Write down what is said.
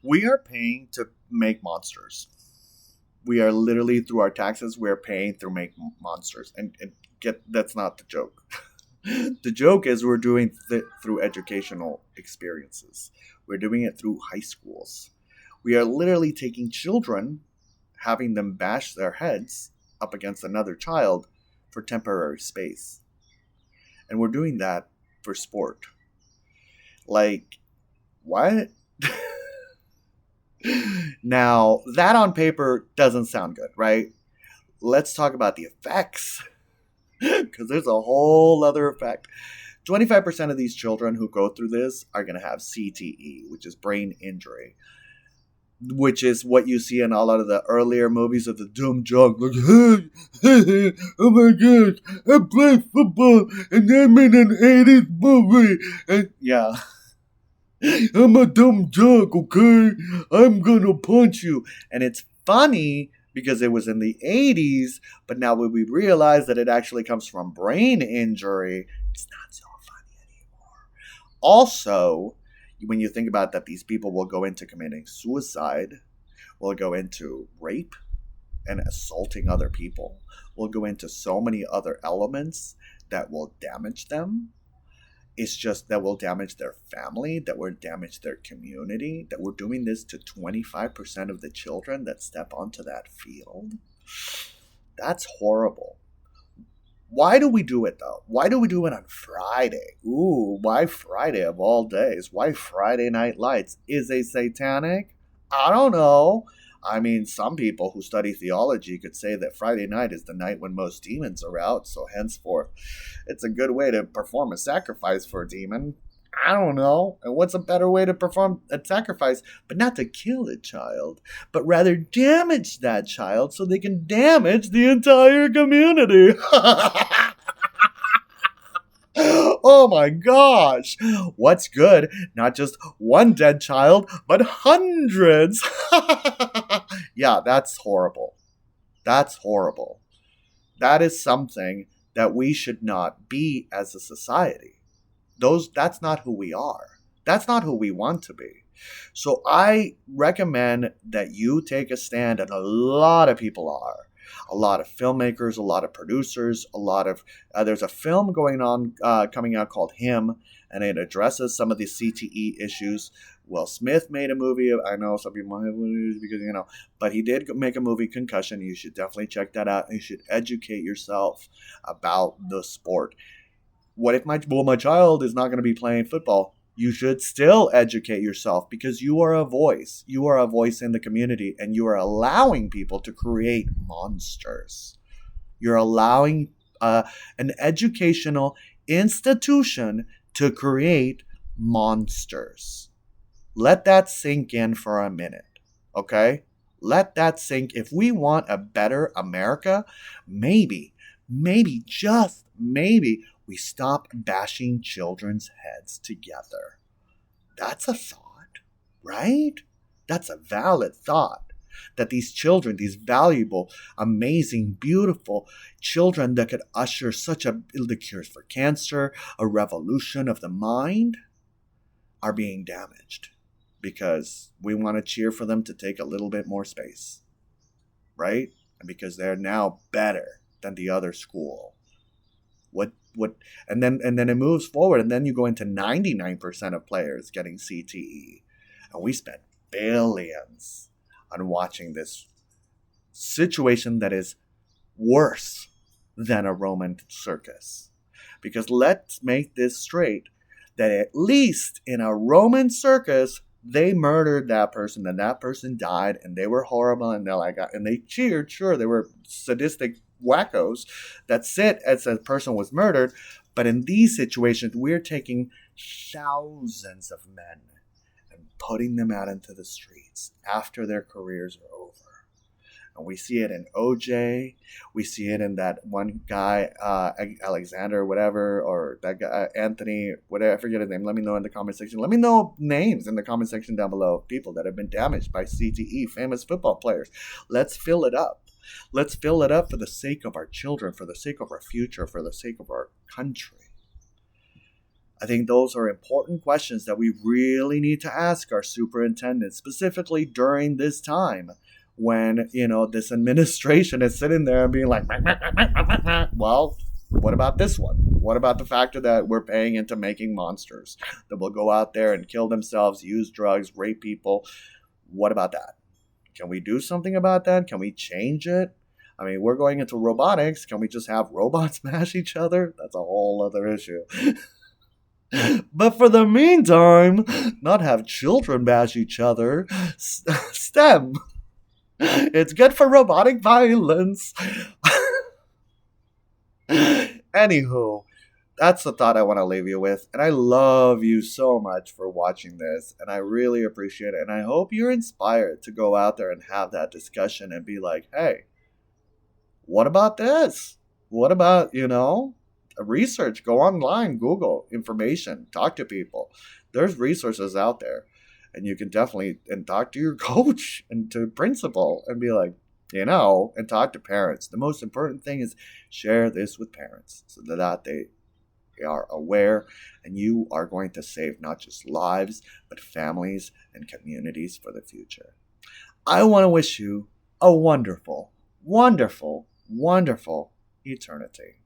We are paying to make monsters. We are literally through our taxes. We are paying to make monsters, and get that's not the joke. The joke is we're doing it through educational experiences. We're doing it through high schools. We are literally taking children, having them bash their heads up against another child for temporary space, and we're doing that for sport. Like what? Now, that on paper doesn't sound good, right? Let's talk about the effects because there's a whole other effect. 25% of these children who go through this are going to have CTE, which is brain injury, which is what you see in a lot of the earlier movies of the dumb jock. Like, hey, oh my gosh, I play football and I'm in an 80s movie. And yeah, I'm a dumb jock, okay? I'm gonna punch you. And it's funny because it was in the 80s, but now when we realize that it actually comes from brain injury, it's not so funny anymore. Also, when you think about that, these people will go into committing suicide, will go into rape and assaulting other people, will go into so many other elements that will damage them. It's just that will damage their family, that will damage their community, that we're doing this to 25% of the children that step onto that field. That's horrible. Why do we do it though? Why do we do it on Friday? Ooh, why Friday of all days? Why Friday Night Lights? Is it satanic? I don't know. I mean, some people who study theology could say that Friday night is the night when most demons are out, so henceforth, it's a good way to perform a sacrifice for a demon. I don't know. And what's a better way to perform a sacrifice but not to kill a child, but rather damage that child so they can damage the entire community? Oh my gosh. What's good? Not just one dead child, but hundreds. Yeah, that's horrible. That's horrible. That is something that we should not be as a society. That's not who we are. That's not who we want to be. So I recommend that you take a stand, and a lot of people are. A lot of filmmakers, a lot of producers, a lot of there's a film going on coming out called Him, and it addresses some of the CTE issues. Will Smith made a movie. I know some people have because but he did make a movie Concussion. You should definitely check that out. You should educate yourself about the sport. What if my child is not going to be playing football? You should still educate yourself because you are a voice. You are a voice in the community, and you are allowing people to create monsters. You're allowing an educational institution to create monsters. Let that sink in for a minute, okay? Let that sink. If we want a better America, maybe, just maybe, we stop bashing children's heads together. That's a thought, right? That's a valid thought. That these children, these valuable, amazing, beautiful children that could usher such the cures for cancer, a revolution of the mind, are being damaged because we want to cheer for them to take a little bit more space, right? And because they're now better than the other school. What and then it moves forward, and then you go into 99% of players getting CTE. And we spent billions on watching this situation that is worse than a Roman circus. Because let's make this straight, that at least in a Roman circus, they murdered that person and that person died and they were horrible and they cheered. Sure, they were sadistic wackos that sit as a person was murdered. But in these situations, we're taking thousands of men and putting them out into the streets after their careers are over. And we see it in OJ. We see it in that one guy, Alexander, whatever, or that guy, Anthony, whatever, I forget his name. Let me know in the comment section. Let me know names in the comment section down below of people that have been damaged by CTE, famous football players. Let's fill it up. Let's fill it up for the sake of our children, for the sake of our future, for the sake of our country. I think those are important questions that we really need to ask our superintendent, specifically during this time when, this administration is sitting there and being like, well, what about this one? What about the factor that we're paying into making monsters that will go out there and kill themselves, use drugs, rape people? What about that? Can we do something about that? Can we change it? I mean, we're going into robotics. Can we just have robots smash each other? That's a whole other issue. But for the meantime, not have children bash each other. STEM. It's good for robotic violence. Anywho, that's the thought I want to leave you with. And I love you so much for watching this. And I really appreciate it. And I hope you're inspired to go out there and have that discussion and be like, hey, what about this? What about, research? Go online, Google information, talk to people. There's resources out there. And you can definitely, and talk to your coach and to principal and be like, and talk to parents. The most important thing is share this with parents so that they are aware, and you are going to save not just lives, but families and communities for the future. I want to wish you a wonderful, wonderful, wonderful eternity.